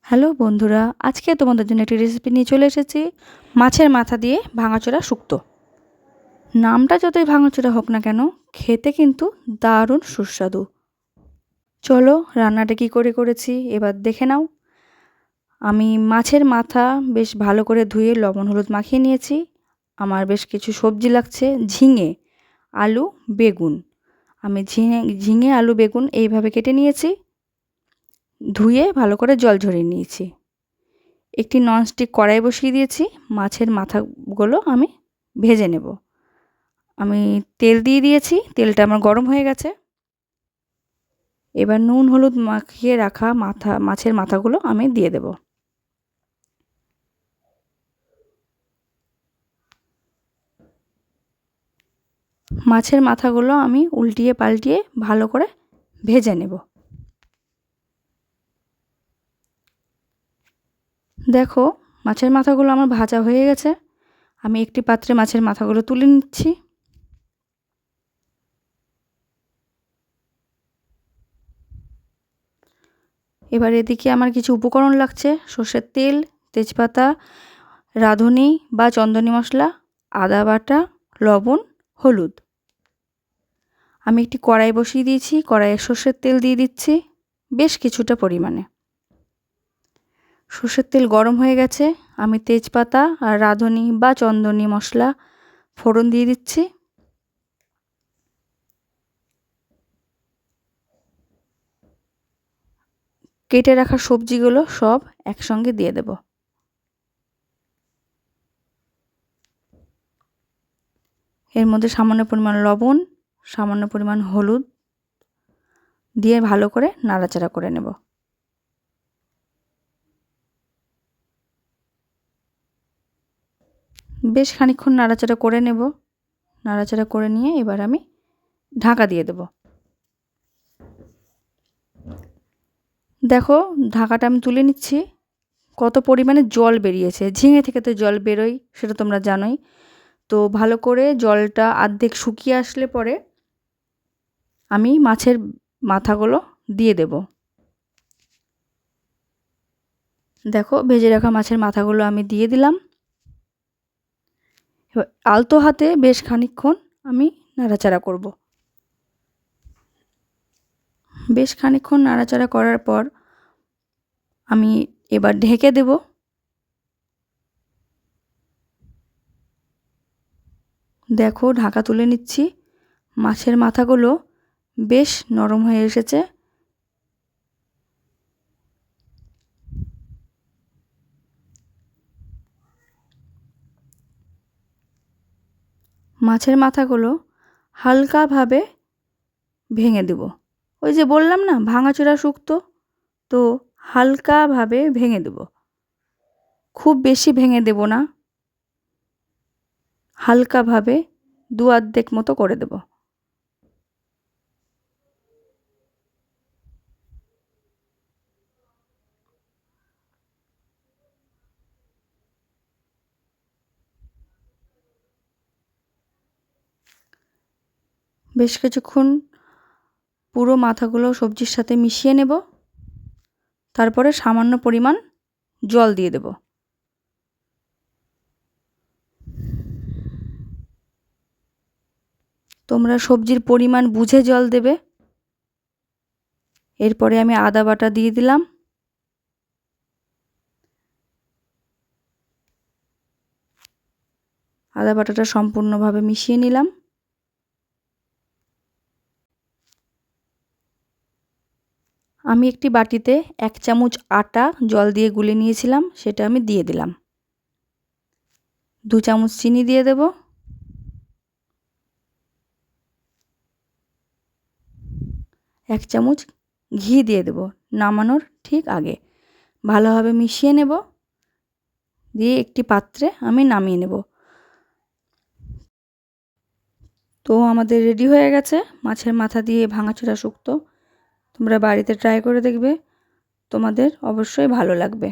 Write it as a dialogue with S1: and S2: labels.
S1: Hello বন্ধুরা, আজকে তোমাদের জন্য একটি রেসিপি নিয়ে চলে এসেছি। মাছের মাথা দিয়ে ভাঙাচোরা শুক্তো। নামটা যতই ভাঙাচোরা হোক না কেন, খেতে কিন্তু দারুণ সুস্বাদু। চলো রান্নাটা কী করে করেছি এবার দেখে নাও। আমি মাছের মাথা বেশ ভালো করে ধুয়ে লবণ হলুদ মাখিয়ে নিয়েছি। আমার বেশ কিছু সবজি লাগছে, ঝিঙে, আলু, বেগুন। আমি ঝিঙে আলু বেগুন এইভাবে কেটে নিয়েছি, ধুয়ে ভালো করে জল ঝরিয়ে নিয়েছি। একটি ননস্টিক কড়াই বসিয়ে দিয়েছি, মাছের মাথাগুলো আমি ভেজে নেব। আমি তেল দিয়ে দিয়েছি, তেলটা আমার গরম হয়ে গেছে। এবার নুন হলুদ মাখিয়ে রাখা মাছের মাথাগুলো আমি দিয়ে দেব। মাছের মাথাগুলো আমি উল্টিয়ে পাল্টিয়ে ভালো করে ভেজে নেব। দেখো মাছের মাথাগুলো আমার ভাজা হয়ে গেছে। আমি একটি পাত্রে মাছের মাথাগুলো তুলে নিচ্ছি। এবার এদিকে আমার কিছু উপকরণ লাগছে, সর্ষের তেল, তেজপাতা, রাঁধুনি বা চন্দনী মশলা, আদা বাটা, লবণ, হলুদ। আমি একটি কড়াই বসিয়ে দিয়েছি, কড়াইয়ে সর্ষের তেল দিয়ে দিচ্ছি বেশ কিছুটা পরিমাণে। সর্ষের তেল গরম হয়ে গেছে, আমি তেজপাতা আর রাঁধুনি বা চন্দনী মশলা ফোড়ন দিয়ে দিচ্ছি। কেটে রাখা সবজিগুলো সব একসঙ্গে দিয়ে দেব। এর মধ্যে সামান্য পরিমাণ লবণ, সামান্য পরিমাণ হলুদ দিয়ে ভালো করে নাড়াচাড়া করে নেব। বেশ খানিকক্ষণ নাড়াচাড়া করে নেব। নাড়াচাড়া করে নিয়ে এবার আমি ঢাকা দিয়ে দেব। দেখো ঢাকাটা আমি তুলে নিচ্ছি। কত পরিমাণে জল বেরিয়েছে, ঝিঙে থেকে তো জল বেরোয়, সেটা তোমরা জানোই। তো ভালো করে জলটা অর্ধেক শুকিয়ে আসলে পরে আমি মাছের মাথাগুলো দিয়ে দেব। দেখো ভেজে রাখা মাছের মাথাগুলো আমি দিয়ে দিলাম। এবার আলতো হাতে বেশ খানিকক্ষণ আমি নাড়াচাড়া করব। বেশ খানিকক্ষণ নাড়াচাড়া করার পর আমি এবার ঢেকে দেব। দেখো ঢাকা তুলে নিচ্ছি, মাছের মাথাগুলো বেশ নরম হয়ে এসেছে। মাছের মাথাগুলো হালকাভাবে ভেঙে দেব। ওই যে বললাম না ভাঙাচোরা শুক্তো, তো হালকাভাবে ভেঙে দেব। খুব বেশি ভেঙে দেব না, হালকাভাবে দু অর্ধেক মতো করে দেব। বেশ কিছুক্ষণ পুরো মাথাগুলো সবজির সাথে মিশিয়ে নেব। তারপরে সামান্য পরিমাণ জল দিয়ে দেব। তোমরা সবজির পরিমাণ বুঝে জল দেবে। এরপরে আমি আদা বাটা দিয়ে দিলাম। আদা বাটাটা সম্পূর্ণভাবে মিশিয়ে নিলাম। আমি একটি বাটিতে 1 চামচ আটা জল দিয়ে গুলে নিয়েছিলাম, সেটা আমি দিয়ে দিলাম। 2 চামচ চিনি দিয়ে দেব। 1 চামচ ঘি দিয়ে দেব নামানোর ঠিক আগে। ভালোভাবে মিশিয়ে নেব, দিয়ে একটি পাত্রে আমি নামিয়ে নেব। তো আমাদের রেডি হয়ে গেছে মাছের মাথা দিয়ে ভাঙাচোরা শুক্তো। তোমরা বাড়িতে ট্রাই করে দেখবে, তোমাদের অবশ্যই ভালো লাগবে।